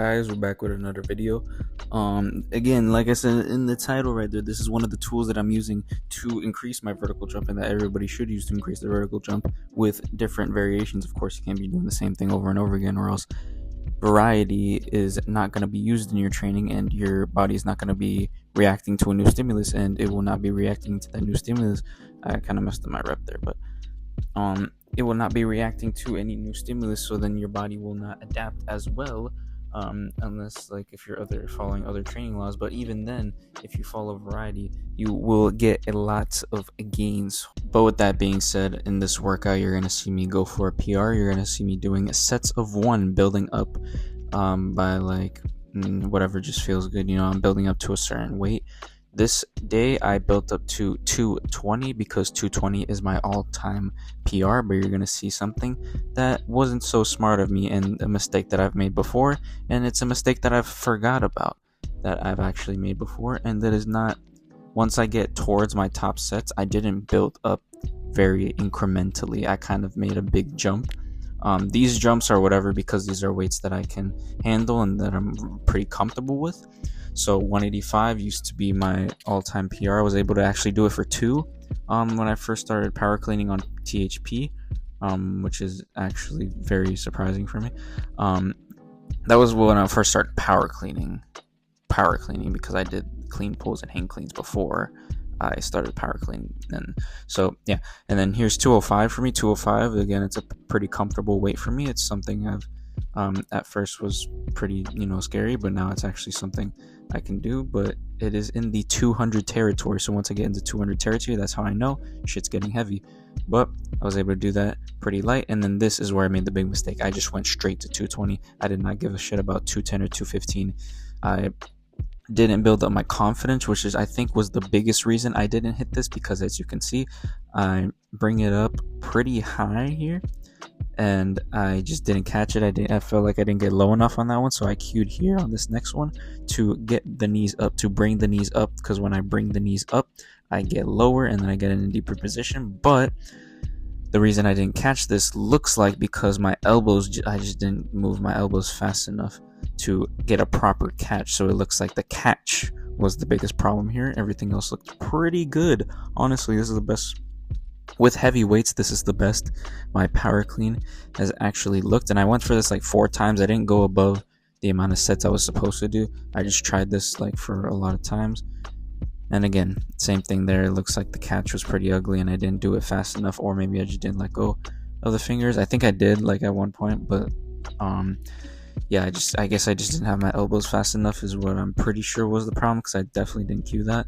guys, we're back with another video. Again, like I said in the title right there, this is one of the tools that I'm using to increase my vertical jump, and that everybody should use to increase their vertical jump with different variations. Of course, you can't be doing the same thing over and over again, or else variety is not going to be used in your training, and your body is not going to be reacting to a new stimulus, and it will not be reacting to that new stimulus. I kind of messed up my rep there, but it will not be reacting to any new stimulus, so then your body will not adapt as well, unless like if you're following other training laws. But even then, if you follow variety, you will get a lot of gains. But with that being said, in this workout, you're gonna see me go for a PR. You're gonna see me doing sets of 1, building up by like whatever just feels good. I'm building up to a certain weight. This day I built up to 220 because 220 is my all-time PR, but you're going to see something that wasn't so smart of me, and a mistake that I've made before, and it's a mistake that I've forgot about that I've actually made before, and that is not, once I get towards my top sets, I didn't build up very incrementally. I kind of made a big jump. These jumps are whatever because these are weights that I can handle and that I'm pretty comfortable with. So 185 used to be my all-time PR. I was able to actually do it for 2 when I first started power cleaning on THP, which is actually very surprising for me. That was when I first started power cleaning because I did clean pulls and hang cleans before I started power cleaning. And so yeah, and then here's 205 for me. 205, again, it's a pretty comfortable weight for me. It's something I've at first was pretty scary, but now it's actually something I can do. But it is in the 200 territory, so once I get into 200 territory, that's how I know shit's getting heavy. But I was able to do that pretty light. And then this is where I made the big mistake. I just went straight to 220. I did not give a shit about 210 or 215. I didn't build up my confidence, which is I think was the biggest reason I didn't hit this, because as you can see, I bring it up pretty high here and I just didn't catch it. I felt like I didn't get low enough on that one, so I cued here on this next one to get the knees up, to bring the knees up, because when I bring the knees up, I get lower and then I get in a deeper position. But the reason I didn't catch this looks like because my elbows, I just didn't move my elbows fast enough to get a proper catch. So it looks like the catch was the biggest problem here. Everything else looked pretty good. Honestly, this is the best. With heavy weights, this is the best my power clean has actually looked. And I went for this like 4 times. I didn't go above the amount of sets I was supposed to do. I just tried this like for a lot of times. And again, same thing there. It looks like the catch was pretty ugly and I didn't do it fast enough, or maybe I just didn't let go of the fingers. I think I did like at one point, but yeah, I guess I just didn't have my elbows fast enough is what I'm pretty sure was the problem, because I definitely didn't cue that.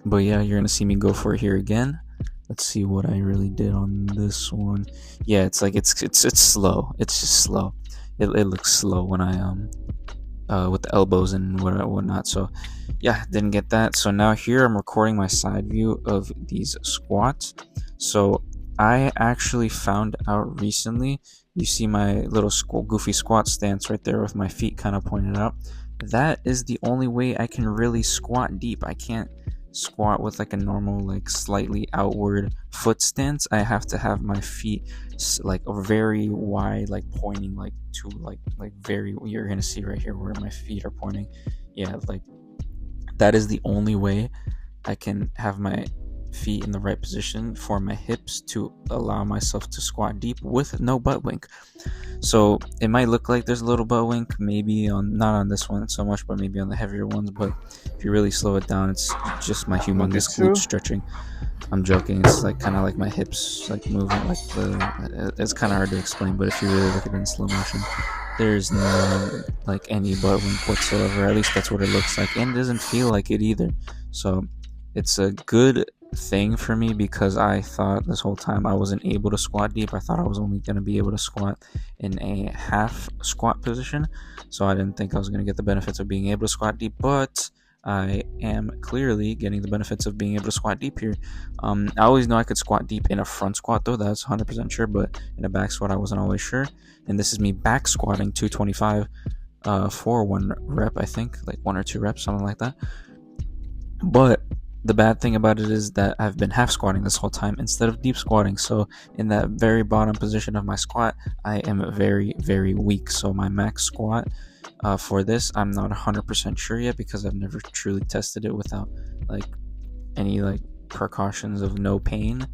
But yeah, you're gonna see me go for it here again. Let's see what I really did on this one. Yeah, it's like it's slow. It's just slow. It looks slow when I with the elbows and whatnot. So yeah, didn't get that. So now here I'm recording my side view of these squats. So I actually found out recently, you see my little goofy squat stance right there with my feet kind of pointed out. That is the only way I can really squat deep. I can't squat with like a normal, like slightly outward foot stance. I have to have my feet like very wide, like pointing like to like very, you're gonna see right here where my feet are pointing. Yeah, like that is the only way I can have my feet in the right position for my hips to allow myself to squat deep with no butt wink. So it might look like there's a little butt wink, maybe not on this one so much, but maybe on the heavier ones. But if you really slow it down, it's just my humongous glute stretching. I'm joking. It's like kind of like my hips like moving, like it's kind of hard to explain, but if you really look at it in slow motion, there's no like any butt wink whatsoever. At least that's what it looks like, and it doesn't feel like it either. So it's a good thing for me, because I thought this whole time I wasn't able to squat deep. I thought I was only going to be able to squat in a half squat position, so I didn't think I was going to get the benefits of being able to squat deep, but I am clearly getting the benefits of being able to squat deep here. I always know I could squat deep in a front squat though, that's 100% sure, but in a back squat I wasn't always sure. And this is me back squatting 225 for 1 rep, I think, like 1 or 2 reps, something like that. But The bad thing about it is that I've been half squatting this whole time instead of deep squatting. So in that very bottom position of my squat, I am very, very weak. So my max squat for this, I'm not 100% sure yet because I've never truly tested it without like any like precautions of no pain.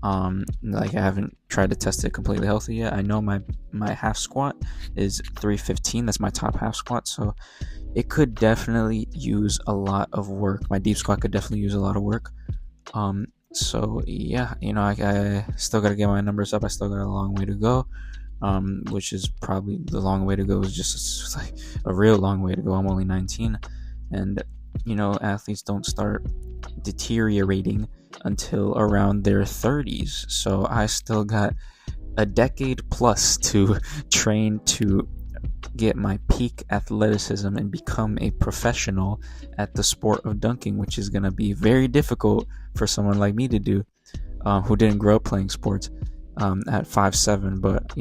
Like I haven't tried to test it completely healthy yet. I know my half squat is 315. That's my top half squat. So it could definitely use a lot of work. My deep squat could definitely use a lot of work. So yeah, I still got to get my numbers up. I still got a long way to go. Which is probably the long way to go is just like a real long way to go. I'm only 19, and athletes don't start deteriorating until around their 30s. So I still got a decade plus to train to get my peak athleticism and become a professional at the sport of dunking, which is going to be very difficult for someone like me to do, who didn't grow up playing sports at 5'7". But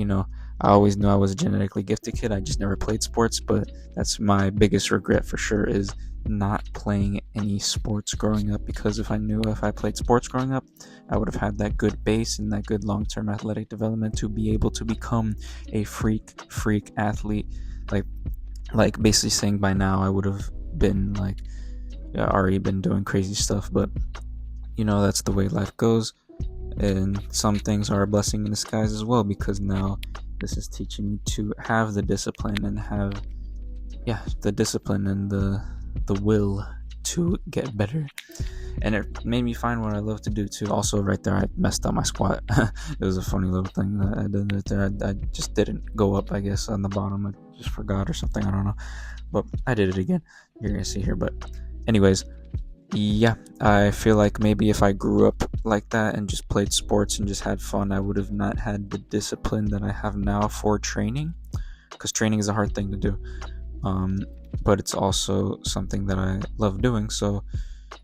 I always knew I was a genetically gifted kid. I just never played sports. But that's my biggest regret for sure, is not playing any sports growing up, because if I played sports growing up, I would have had that good base and that good long-term athletic development to be able to become a freak athlete. Like basically saying by now I would have been like already been doing crazy stuff. But that's the way life goes, and some things are a blessing in disguise as well, because now this is teaching me to have the discipline and the will to get better. And it made me find what I love to do too. Also, right there, I messed up my squat. It was a funny little thing that I did right there. I just didn't go up, I guess, on the bottom. I just forgot or something. I don't know. But I did it again. You're going to see here. But anyways, yeah, I feel like maybe if I grew up like that and just played sports and just had fun, I would have not had the discipline that I have now for training. Because training is a hard thing to do. But it's also something that I love doing. So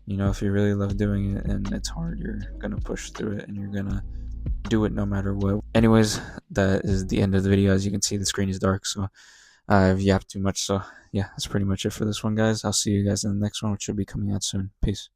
if you really love doing it and it's hard, you're gonna push through it and you're gonna do it no matter what. Anyways, that is the end of the video. As you can see, the screen is dark, so I've yapped too much. So yeah, that's pretty much it for this one, guys. I'll see you guys in the next one, which should be coming out soon. Peace.